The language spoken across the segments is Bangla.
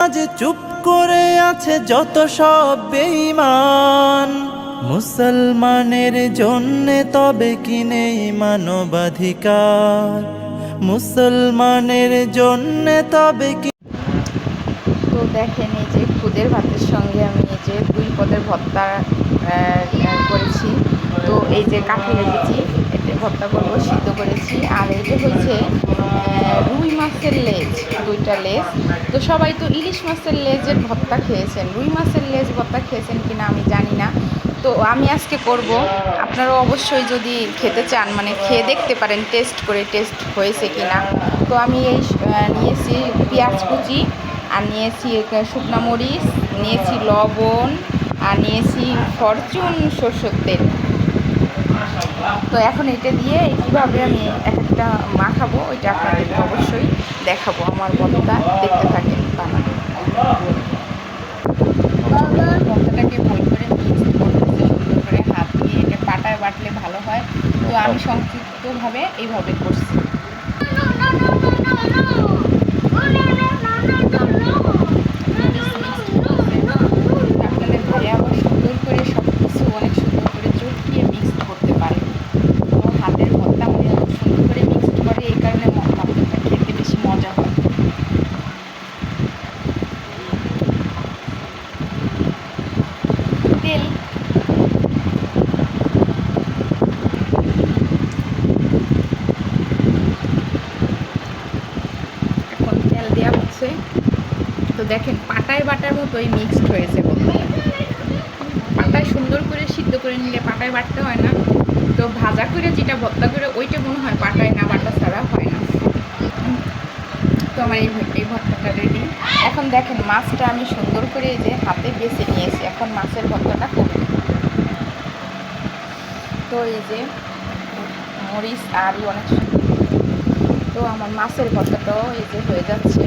আজ চুপ করে আছে যত সব বেঈমান, মুসলমানের জন্যে তবে কি নেই মানবাধিকার? মুসলমানের জন্যে তবে কি। তো দেখেন, এই যে খুদের ভাতের সঙ্গে আমি এই যে 2 পদের ভর্তা করেছি। তো এই যে কাঁঠালের বিচি, এটা ভর্তা করবো, সিদ্ধ করেছি। আর এই যে হচ্ছে রুই মাছের লেজ, 2টা লেজ। তো সবাই তো ইলিশ মাছের লেজের ভর্তা খেয়েছেন, রুই মাছের লেজ ভর্তা খেয়েছেন কিনা আমি জানি না। তো আমি আজকে করব, আপনারাও অবশ্যই যদি খেতে চান মানে খেয়ে দেখতে পারেন, টেস্ট করে টেস্ট হয়েছে কিনা। তো আমি এই নিয়েছি পেঁয়াজ কুচি, আর নিয়েছি শুকনো মরিচ, নিয়েছি লবণ, আর নিয়েছি ফরচুন সরষের তেল। তো এখন এটা দিয়ে কীভাবে আমি এক একটা মাখাবো ওইটা আপনাদেরকে অবশ্যই দেখাবো। আমার ভর্তা দেখতে থাকেন বানানো। ভর্তাটাকে বই করে মিক্স করতেছে সুন্দর করে হাত দিয়ে, এটা পাটায় বাটলে ভালো হয়। তো আমি সংক্ষিপ্তভাবে এইভাবে করছি। আপনাদের ভাইয়া আবার সুন্দর করে সব কিছু অনেক সুন্দর করে চটকিয়ে মিক্সড করতে পারে। তো হাতের ভর্তা মানে সুন্দর করে মিক্সড করে, এই কারণে ভর্তাটা খেতে বেশি মজা হয়। তেল, এখন তেল দেওয়া হচ্ছে। তো দেখেন পাটায় বাটার মতোই মিক্সড হয়েছে ভর্তা। পাটায় সুন্দর করে সিদ্ধ করে নিলে পাটায় বাটতে হয় না। তো ভাজা করে যেটা ভর্তা করে ওইটা মনে হয় পাটায় না বাটা ছাড়া হয় না। তো আমার এই ভর্তাটা রেডি। এখন দেখেন মাছটা আমি সুন্দর করে এই যে হাতে বেছে নিয়েছি, এখন মাছের ভর্তাটা করব। তো এই যে মরিচ আর অনেক সুন্দর। তো আমার মাছের ভর্তাটাও এই যে হয়ে যাচ্ছে।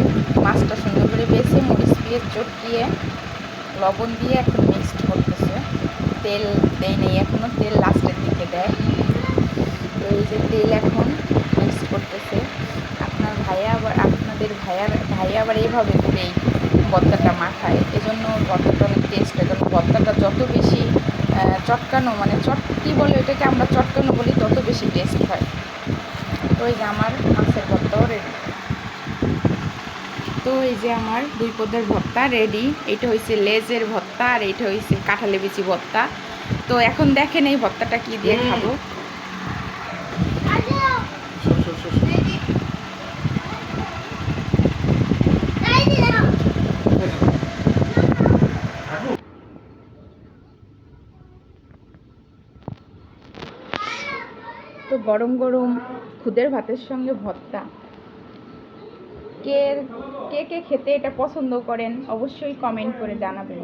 মাছটা সুন্দর করে বেছে মরিচ দিয়ে চটকিয়ে লবণ দিয়ে এখন মিক্সড করতেছে। তেল দেয় নেই এখনও, তেল লাস্টের দিকে দেয়। তো এই যে তেল এখন মিক্স করতেছে। আপনাদের ভাইয়া আবার এইভাবে করেই ভর্তাটা মাখায়, এজন্য ভর্তাটা অনেক টেস্ট হয়। কারণ ভর্তাটা যত বেশি চটকানো, মানে কী বলে ওইটাকে, আমরা চটকানো বলি, তত বেশি টেস্ট হয়। তো এই যে আমার মাছের ভর্তাও রেডি। তো এই যে আমার 2 পদের ভর্তা রেডি। এটা হয়েছে লেজের ভর্তা, আর এটা হয়েছে কাঁঠালে বিচি ভর্তা। তো এখন দেখেন এই ভর্তাটা কি দিয়ে খাবো। তো গরম গরম খুদের ভাতের সঙ্গে ভর্তা, কে কে কে খেতে এটা পছন্দ করেন অবশ্যই কমেন্ট করে জানাবেন।